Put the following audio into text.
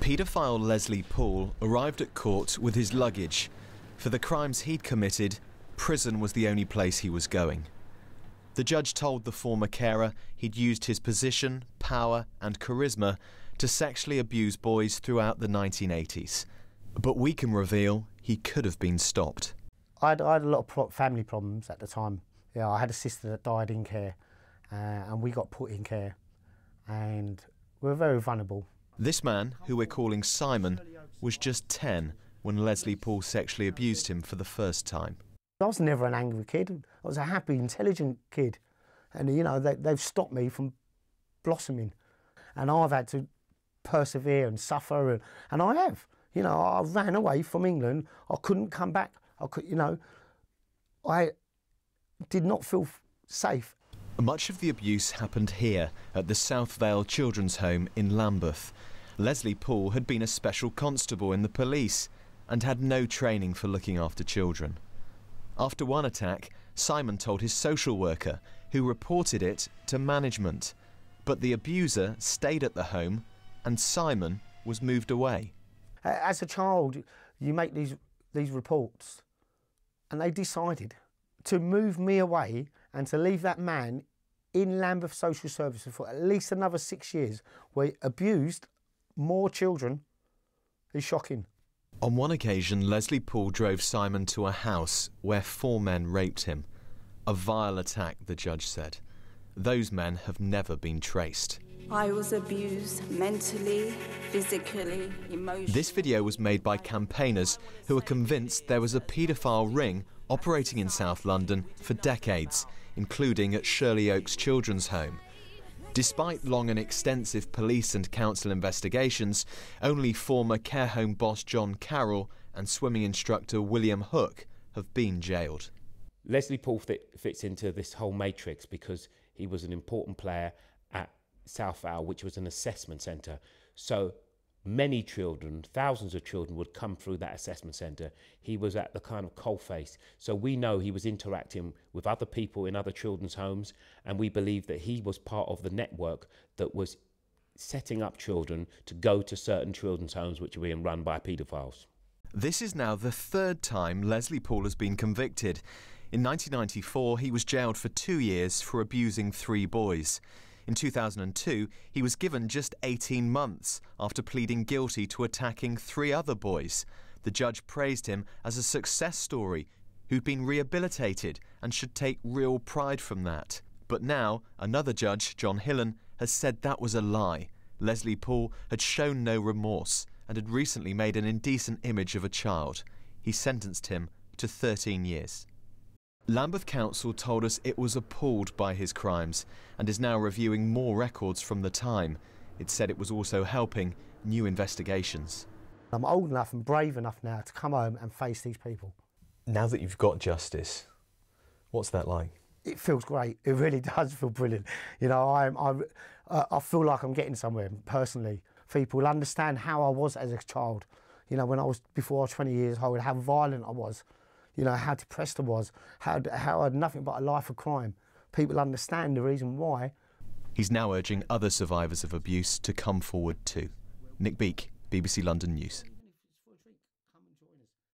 Paedophile Leslie Paul arrived at court with his luggage. For the crimes he'd committed, prison was the only place he was going. The judge told the former carer he'd used his position, power and charisma to sexually abuse boys throughout the 1980s. But we can reveal he could have been stopped. I had a lot of family problems at the time. Yeah, I had a sister that died in care and we got put in care and we were very vulnerable. This man, who we're calling Simon, was just 10 when Leslie Paul sexually abused him for the first time. I was never an angry kid. I was a happy, intelligent kid. And, you know, they've stopped me from blossoming. And I've had to persevere and suffer, and I have. You know, I ran away from England. I couldn't come back. I did not feel safe. Much of the abuse happened here at the South Vale Children's Home in Lambeth. Leslie Paul had been a special constable in the police and had no training for looking after children. After one attack, Simon told his social worker, who reported it to management. But the abuser stayed at the home and Simon was moved away. As a child, you make these reports, and they decided to move me away and to leave that man in Lambeth Social Services for at least another 6 years, where he abused more children, is shocking. On one occasion, Leslie Paul drove Simon to a house where 4 men raped him. A vile attack, the judge said. Those men have never been traced. I was abused mentally, physically, emotionally. This video was made by campaigners who were convinced there was a paedophile ring operating in South London for decades, including at Shirley Oaks Children's Home. Despite long and extensive police and council investigations, only former care home boss John Carroll and swimming instructor William Hook have been jailed. Leslie Paul fits into this whole matrix because he was an important player at South Vale, which was an assessment centre. So many children, thousands of children, would come through that assessment centre. He was at the kind of coalface. So we know he was interacting with other people in other children's homes, and we believe that he was part of the network that was setting up children to go to certain children's homes which were being run by paedophiles. This is now the 3rd time Leslie Paul has been convicted. In 1994, he was jailed for 2 years for abusing 3 boys. In 2002, he was given just 18 months after pleading guilty to attacking 3 other boys. The judge praised him as a success story who'd been rehabilitated and should take real pride from that. But now, another judge, John Hillen, has said that was a lie. Leslie Paul had shown no remorse and had recently made an indecent image of a child. He sentenced him to 13 years. Lambeth Council told us it was appalled by his crimes and is now reviewing more records from the time. It said it was also helping new investigations. I'm old enough and brave enough now to come home and face these people. Now that you've got justice, what's that like? It feels great. It really does feel brilliant. You know, I feel like I'm getting somewhere personally. People understand how I was as a child. You know, before I was 20 years old, how violent I was. You know, how depressed I was, how I had nothing but a life of crime. People understand the reason why. He's now urging other survivors of abuse to come forward too. Beake, BBC London News.